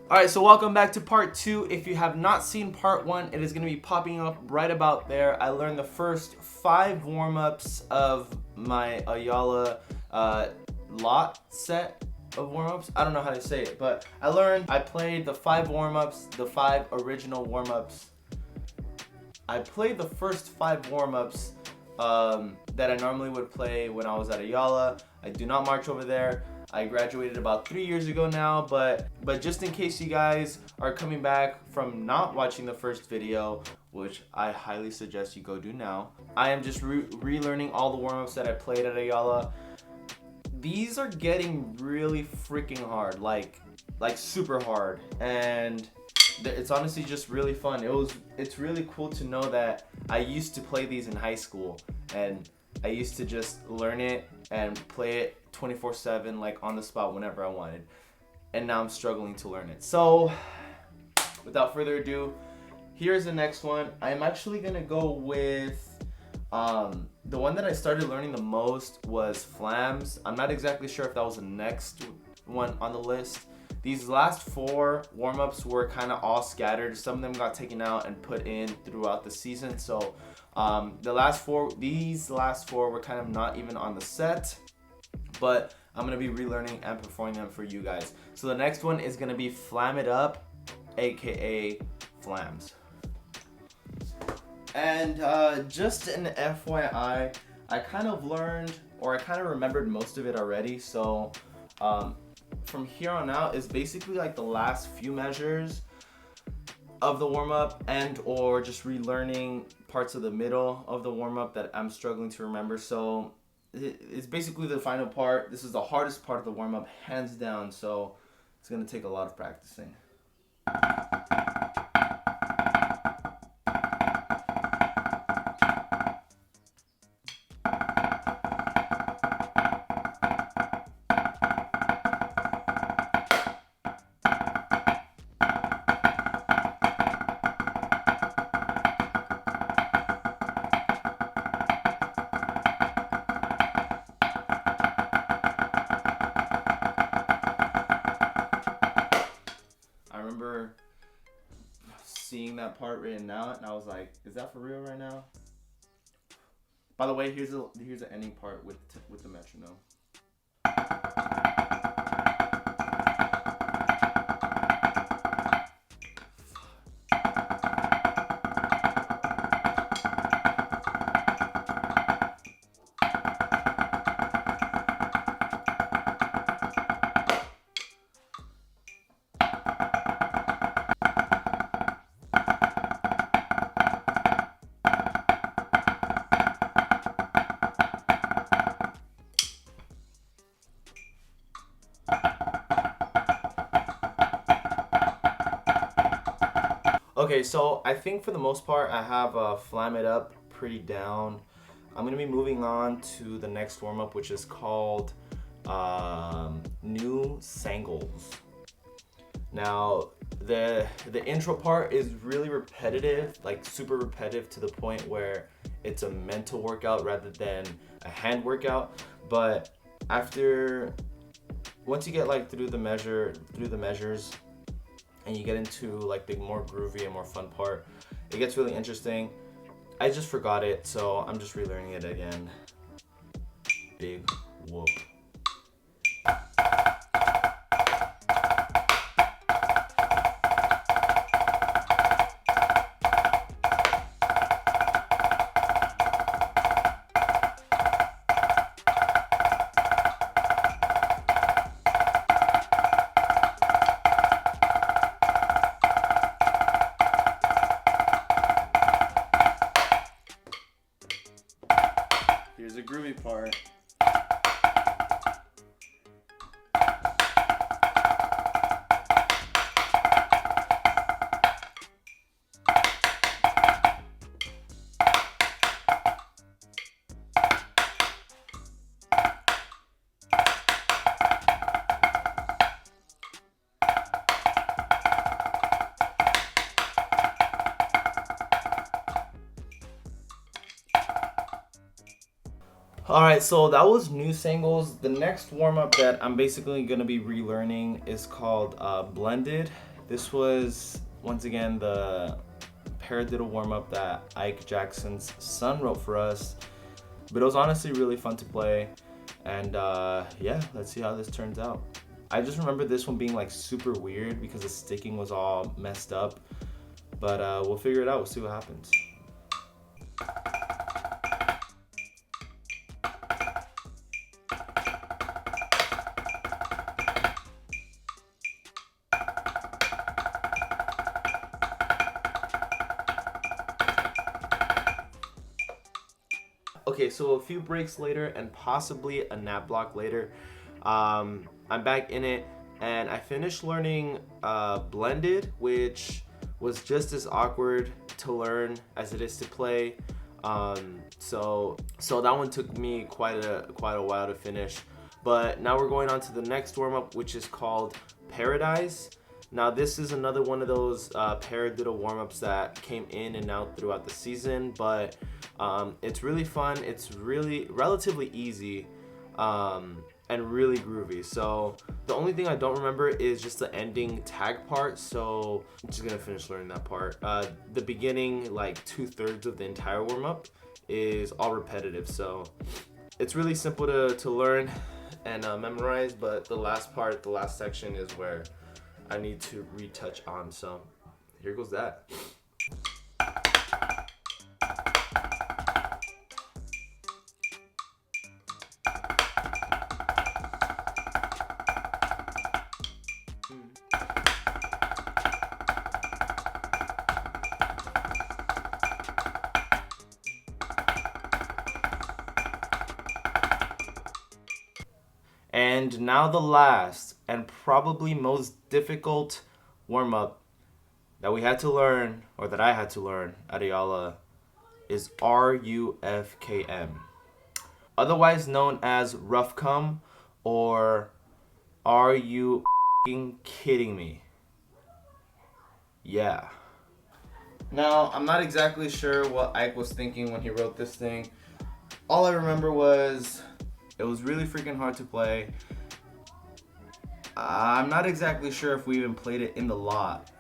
Alright, so welcome back to part 2. If you have not seen part 1, it is going to be popping up right about there. I learned the first 5 warm-ups of my Ayala lot set of warm-ups. I don't know how to say it, but I played the 5 warm-ups, the 5 original warm-ups. I played the first 5 warm-ups that I normally would play when I was at Ayala. I do not march over there. I graduated about 3 years ago now, but just in case you guys are coming back from not watching the first video, which I highly suggest you go do now, I am just relearning all the warm-ups that I played at Ayala. These are getting really freaking hard, like super hard, and it's honestly just really fun. It's really cool to know that I used to play these in high school, and I used to just learn it and play it 24/7, like on the spot whenever I wanted, and now I'm struggling to learn it. So without further ado, here's the next one. I'm actually gonna go with the one that I started learning the most was Flams. I'm not exactly sure if that was the next one on the list. These last 4 warm-ups were kind of all scattered. Some of them got taken out and put in throughout the season, so these last four were kind of not even on the set, but I'm gonna be relearning and performing them for you guys. So the next one is gonna be Flam It Up, aka Flams. And just an FYI, I kind of learned, or I kind of remembered most of it already, so from here on out is basically like the last few measures of the warm-up, and or just relearning parts of the middle of the warm-up that I'm struggling to remember. So it's basically the final part. This is the hardest part of the warm-up, hands down, so it's gonna take a lot of practicing. Seeing that part written out, and I was like, is that for real right now? By the way, here's the ending part with the metronome. Okay, so I think for the most part I have Flam It Up pretty down. I'm going to be moving on to the next warm-up, which is called New Sangles. Now, the intro part is really repetitive, like super repetitive, to the point where it's a mental workout rather than a hand workout. But once you get like through the measures, and you get into like the more groovy and more fun part, it gets really interesting. I just forgot it, so I'm just relearning it again. Big whoop. Here's a groovy part. Alright, so that was New Singles. The next warm-up that I'm basically going to be relearning is called Blended. This was, once again, the paradiddle warm-up that Ike Jackson's son wrote for us. But it was honestly really fun to play. And yeah, let's see how this turns out. I just remember this one being like super weird because the sticking was all messed up. But we'll figure it out. We'll see what happens. Okay, so a few breaks later and possibly a nap block later, I'm back in it, and I finished learning Blended, which was just as awkward to learn as it is to play. So that one took me quite a while to finish. But now we're going on to the next warm-up, which is called Paradise. Now this is another one of those paradiddle warm-ups that came in and out throughout the season, but it's really fun. It's really relatively easy and really groovy. So the only thing I don't remember is just the ending tag part, so I'm just gonna finish learning that part. The beginning, like 2/3 of the entire warm-up, is all repetitive, so it's really simple to learn and memorize, but the last part, the last section, is where I need to retouch on, so here goes that. And now the last and probably most difficult warm-up that we had to learn, or that I had to learn at Ayala, is RUFKM. Otherwise known as rough cum, or are you f***ing kidding me? Yeah. Now, I'm not exactly sure what Ike was thinking when he wrote this thing. All I remember was it was really freaking hard to play. I'm not exactly sure if we even played it in the lot.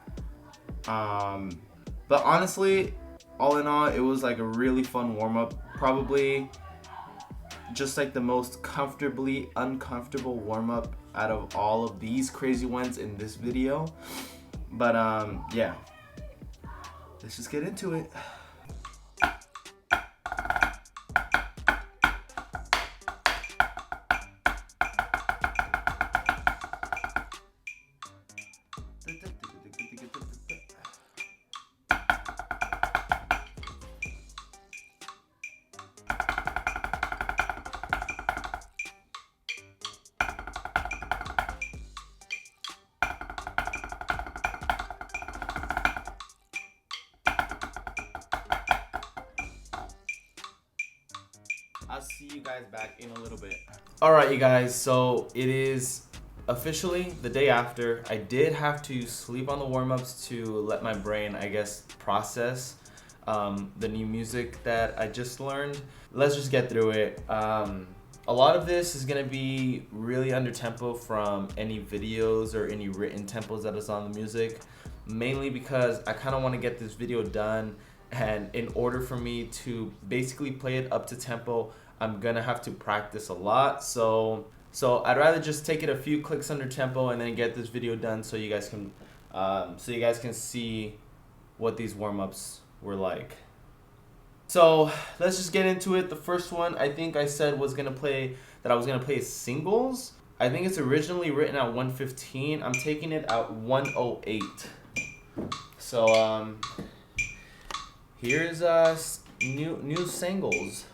But honestly, all in all, it was like a really fun warm-up. Probably just like the most comfortably uncomfortable warm-up out of all of these crazy ones in this video. But yeah, let's just get into it. I'll see you guys back in a little bit. Alright, you guys, so it is officially the day after. I did have to sleep on the warm-ups to let my brain, I guess, process the new music that I just learned. Let's just get through it. A lot of this is going to be really under tempo from any videos or any written tempos that is on the music, mainly because I kind of want to get this video done, and in order for me to basically play it up to tempo, I'm gonna have to practice a lot. So I'd rather just take it a few clicks under tempo and then get this video done so you guys can see what these warm-ups were like. So let's just get into it. The first one I think I said I was gonna play singles. I think it's originally written at 115. I'm taking it at 108. So here's new singles.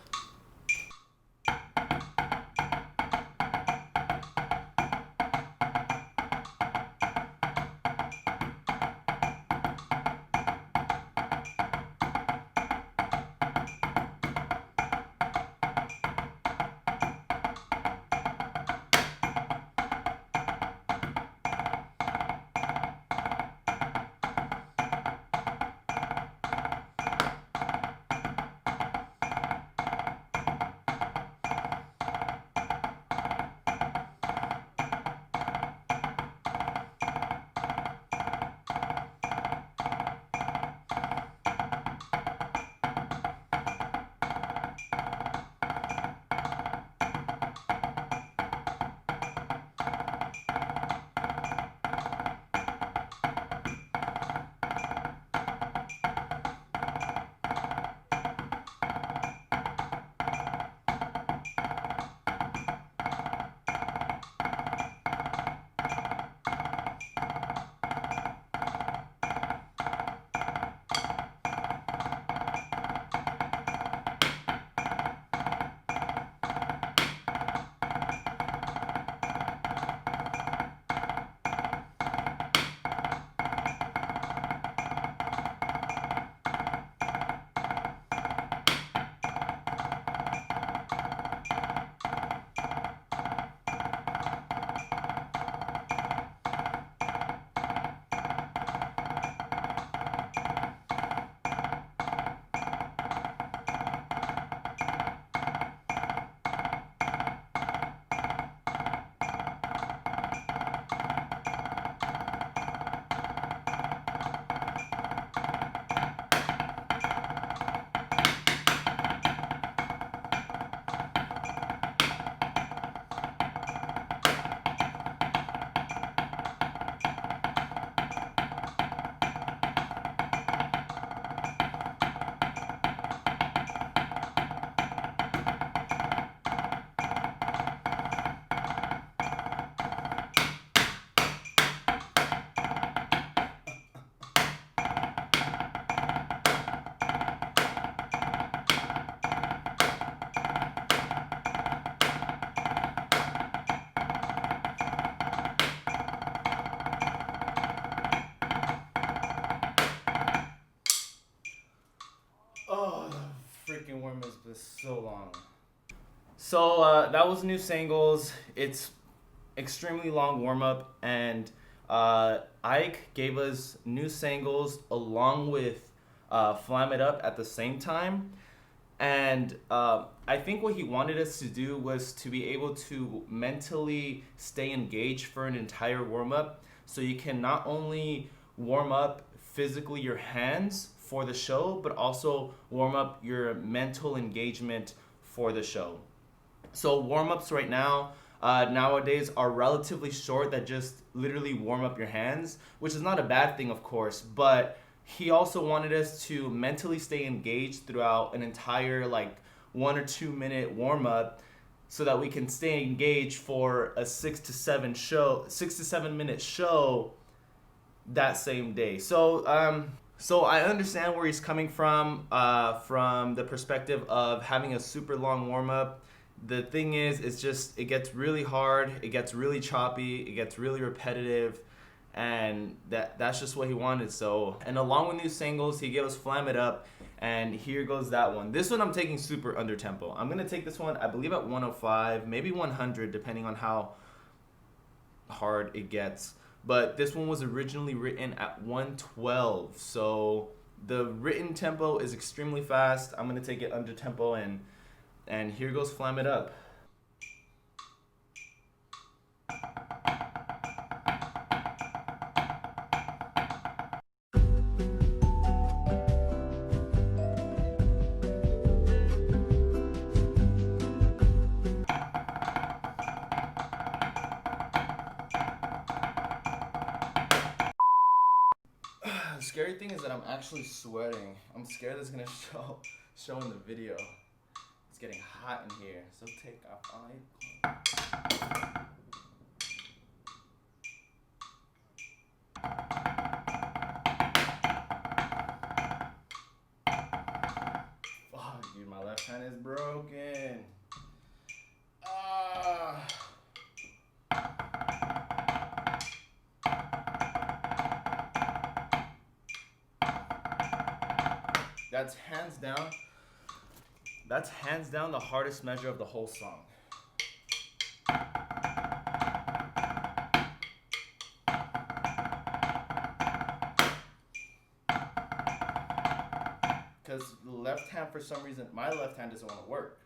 So that was new singles. It's extremely long warm up, and Ike gave us new singles along with Flam It Up at the same time. And I think what he wanted us to do was to be able to mentally stay engaged for an entire warm up. So you can not only warm up physically your hands for the show, but also warm up your mental engagement for the show. So warm ups right now nowadays are relatively short that just literally warm up your hands, which is not a bad thing, of course, but he also wanted us to mentally stay engaged throughout an entire like 1 or 2 minute warm up so that we can stay engaged for a 6 to 7 minute show that same day. So I understand where he's coming from the perspective of having a super long warm up. The thing is, it gets really hard, it gets really choppy, it gets really repetitive, and that's just what he wanted. So, and along with new singles, he gave us Flam It Up, and here goes that one. This one I'm taking super under tempo. I'm gonna take this one, I believe, at 105, maybe 100, depending on how hard it gets. But this one was originally written at 112, so the written tempo is extremely fast. I'm gonna take it under tempo, and here goes Flam It Up. The scary thing is that I'm actually sweating. I'm scared that's gonna show in the video. It's getting hot in here, so take off all your clothes. Fuck, dude, my left hand is broken. Ah. That's hands down the hardest measure of the whole song. Because the left hand, for some reason, my left hand doesn't want to work.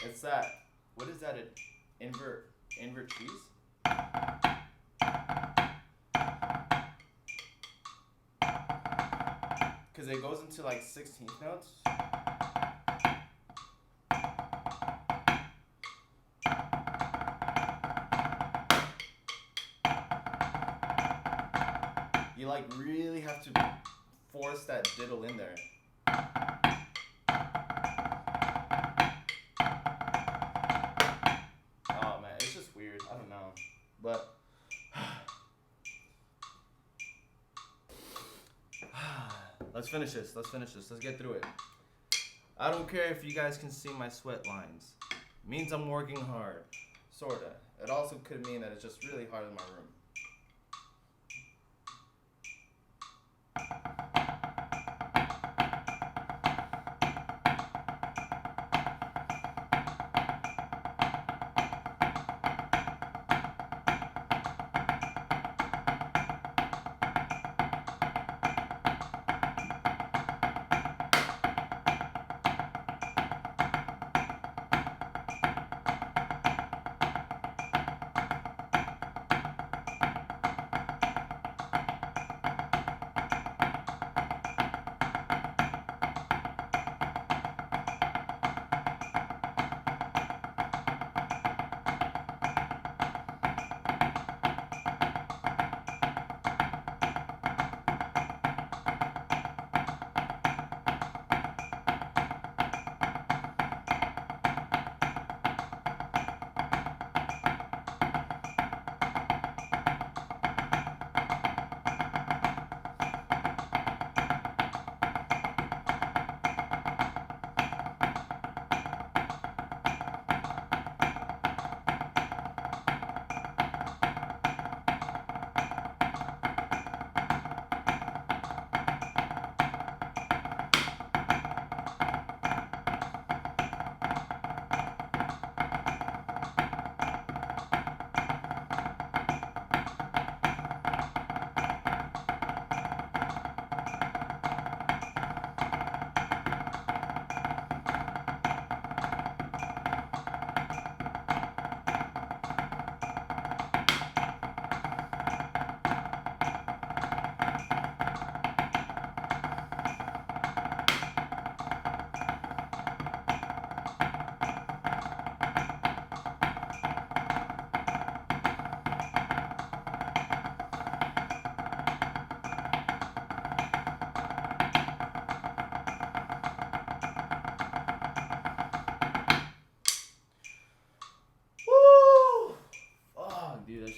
It's that, what is that, an invert cheese? Because it goes into like 16th notes. You like really have to force that diddle in there. Oh man, it's just weird. I don't know. But let's finish this. Let's get through it. I don't care if you guys can see my sweat lines. It means I'm working hard. Sorta. It also could mean that it's just really hard in my room.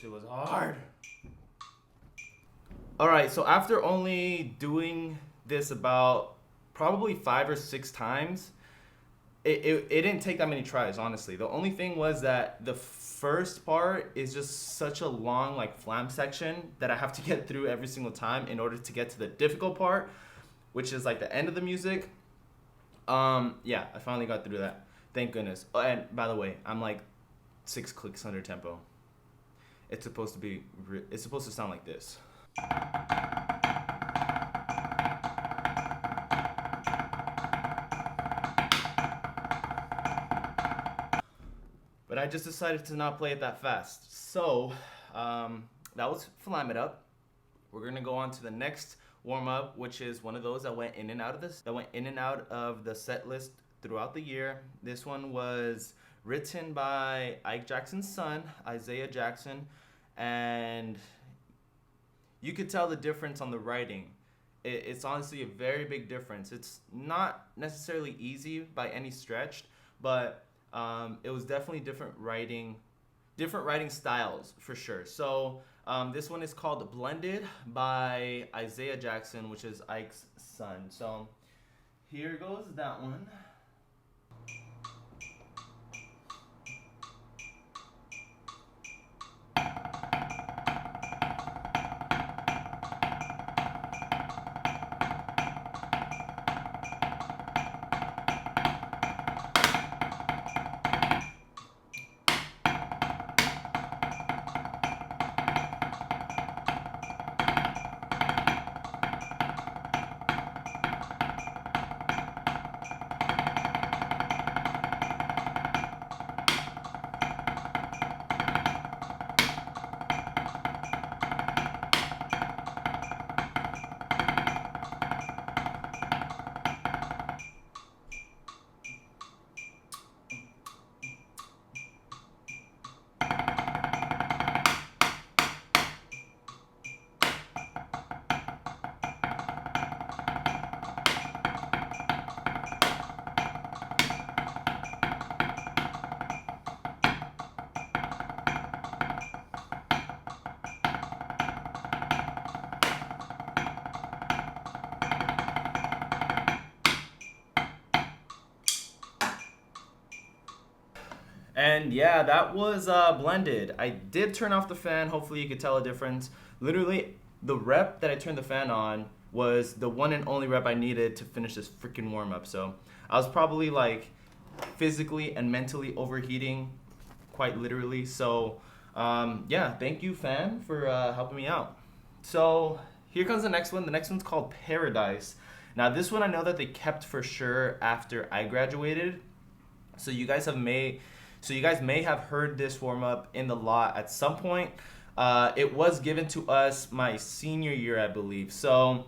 shit was hard. Alright, so after only doing this about probably 5 or 6 times, it didn't take that many tries, honestly. The only thing was that the first part is just such a long like flam section that I have to get through every single time in order to get to the difficult part, which is like the end of the music. Yeah, I finally got through that. Thank goodness. Oh, and by the way, I'm like 6 clicks under tempo. It's supposed to sound like this. But I just decided to not play it that fast. So, that was Flam It Up. We're gonna go on to the next warm-up, which is one of those that went in and out of the set list throughout the year. This one was written by Ike Jackson's son, Isaiah Jackson, and you could tell the difference on the writing. It's honestly a very big difference. It's not necessarily easy by any stretch, but it was definitely different writing styles for sure. So this one is called Blended by Isaiah Jackson, which is Ike's son. So here goes that one. And yeah, that was Blended. I did turn off the fan. Hopefully you could tell a difference. Literally, the rep that I turned the fan on was the one and only rep I needed to finish this freaking warm-up. So I was probably like physically and mentally overheating, quite literally. So yeah, thank you, fan, for helping me out. So here comes the next one. The next one's called Paradise. Now this one I know that they kept for sure after I graduated. So you guys may have heard this warm up in the lot at some point. It was given to us my senior year, I believe. So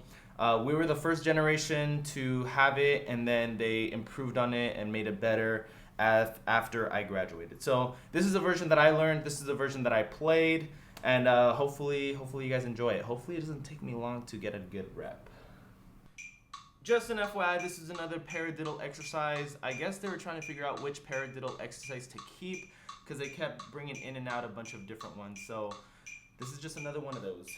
we were the first generation to have it, and then they improved on it and made it better after I graduated. So this is a version that I learned. This is a version that I played, and hopefully you guys enjoy it. Hopefully it doesn't take me long to get a good rep. Just an FYI, this is another paradiddle exercise. I guess they were trying to figure out which paradiddle exercise to keep because they kept bringing in and out a bunch of different ones. So this is just another one of those.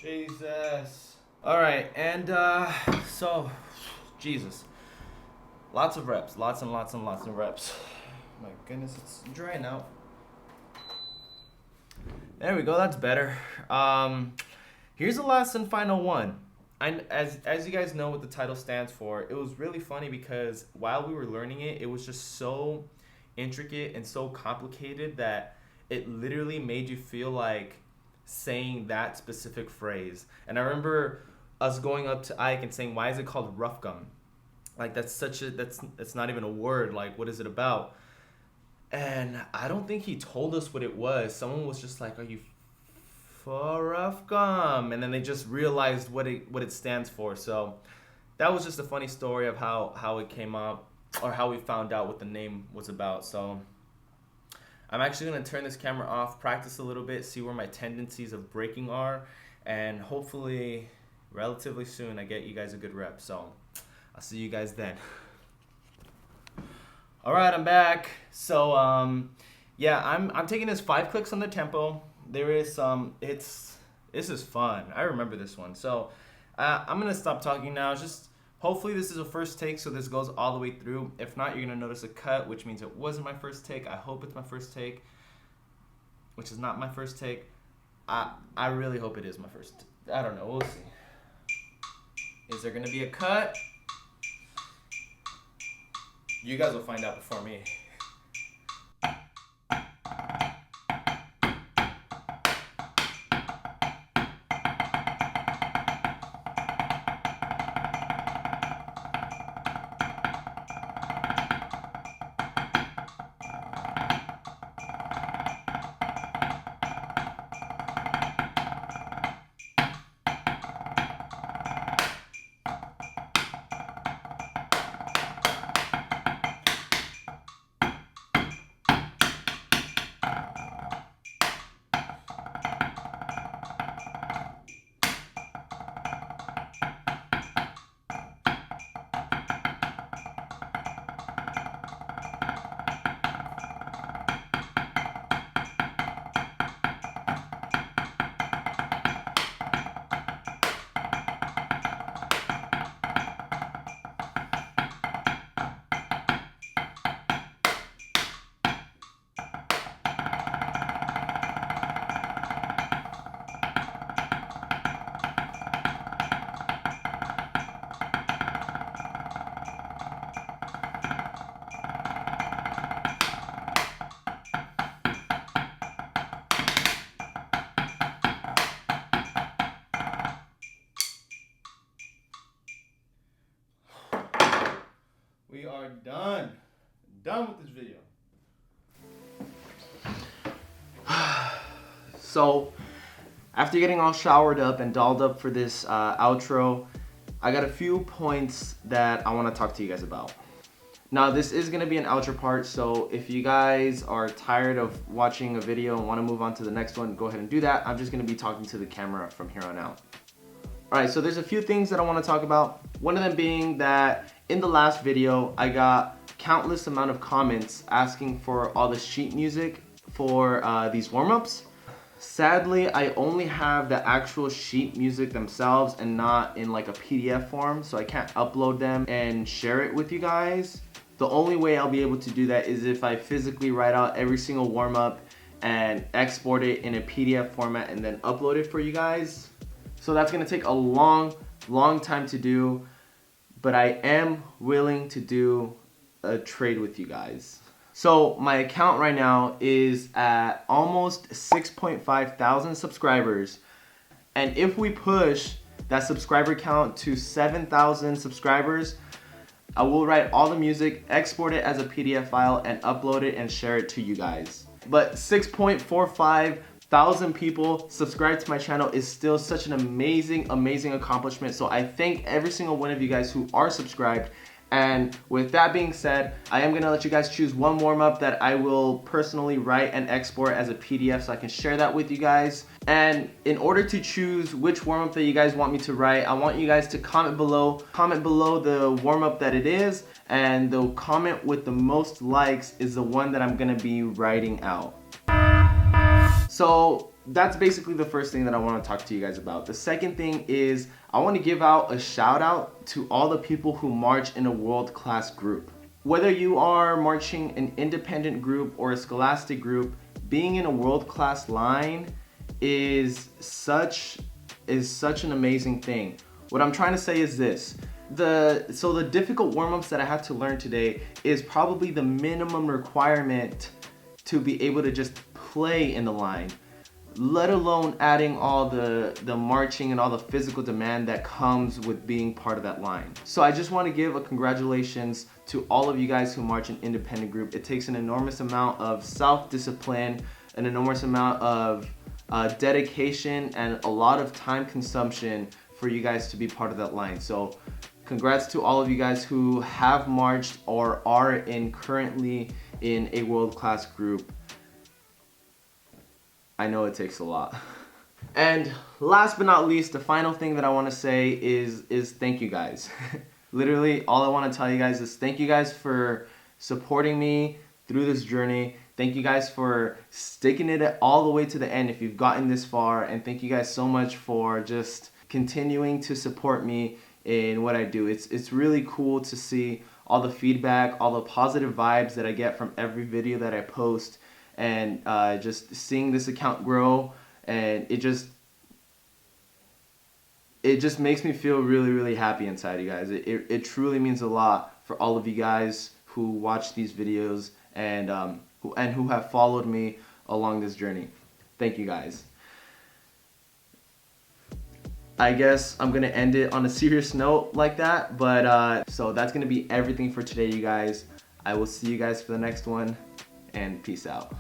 Jesus. All right, and so, Jesus. Lots of reps, lots and lots and lots of reps. My goodness, it's drying out. There we go, that's better. Here's the last and final one. As you guys know what the title stands for, it was really funny because while we were learning it, it was just so intricate and so complicated that it literally made you feel like saying that specific phrase. And I remember us going up to Ike and saying, why is it called rough gum? Like that's not even a word. Like, what is it about? And I don't think he told us what it was. Someone was just like, are you for rough gum? And then they just realized what it stands for. So that was just a funny story of how it came up, or how we found out what the name was about. So I'm actually going to turn this camera off, practice a little bit, see where my tendencies of breaking are, and hopefully relatively soon I get you guys a good rep. So I'll see you guys then. All right, I'm back. So yeah, I'm taking this 5 clicks on the tempo. There is this is fun. I remember this one. So I'm gonna stop talking now. Just hopefully this is a first take, so this goes all the way through. If not, you're gonna notice a cut, which means it wasn't my first take. I hope it's my first take, which is not my first take. I really hope it is my first. I don't know. We'll see. Is there gonna be a cut? You guys will find out before me. We are done with this video. So after getting all showered up and dolled up for this outro, I got a few points that I want to talk to you guys about. Now this is going to be an outro part, so if you guys are tired of watching a video and want to move on to the next one, go ahead and do that. I'm just going to be talking to the camera from here on out. Alright, so there's a few things that I want to talk about. One of them being that in the last video, I got countless amount of comments asking for all the sheet music for these warm-ups. Sadly, I only have the actual sheet music themselves and not in like a PDF form, so I can't upload them and share it with you guys. The only way I'll be able to do that is if I physically write out every single warm-up and export it in a PDF format and then upload it for you guys. So that's gonna take a long time to do, but I am willing to do a trade with you guys. So my account right now is at almost 6.5 thousand subscribers. And if we push that subscriber count to 7,000 subscribers, I will write all the music, export it as a PDF file, and upload it and share it to you guys. But 6.45 thousand people subscribed to my channel is still such an amazing accomplishment. So I thank every single one of you guys who are subscribed. And with that being said, I am gonna let you guys choose one warm-up that I will personally write and export as a PDF so I can share that with you guys. And in order to choose which warm-up that you guys want me to write, I want you guys to comment below the warm-up that it is, and the comment with the most likes is the one that I'm gonna be writing out. So that's basically the first thing that I want to talk to you guys about. The second thing is I want to give out a shout out to all the people who march in a world-class group. Whether you are marching an independent group or a scholastic group, being in a world-class line is such an amazing thing. What I'm trying to say is this. So the difficult warm-ups that I had to learn today is probably the minimum requirement to be able to just play in the line, let alone adding all the marching and all the physical demand that comes with being part of that line. So I just want to give a congratulations to all of you guys who march an independent group. It takes an enormous amount of self-discipline, an enormous amount of dedication, and a lot of time consumption for you guys to be part of that line. So congrats to all of you guys who have marched or are currently in a world-class group. I know it takes a lot. And last but not least, the final thing that I want to say is thank you guys. Literally, all I want to tell you guys is thank you guys for supporting me through this journey. Thank you guys for sticking it all the way to the end if you've gotten this far. And thank you guys so much for just continuing to support me in what I do. It's really cool to see all the feedback, all the positive vibes that I get from every video that I post, and just seeing this account grow, and it just makes me feel really, really happy inside, you guys. It truly means a lot for all of you guys who watch these videos and who have followed me along this journey. Thank you guys. I guess I'm gonna end it on a serious note like that, but so that's gonna be everything for today, you guys. I will see you guys for the next one, and peace out.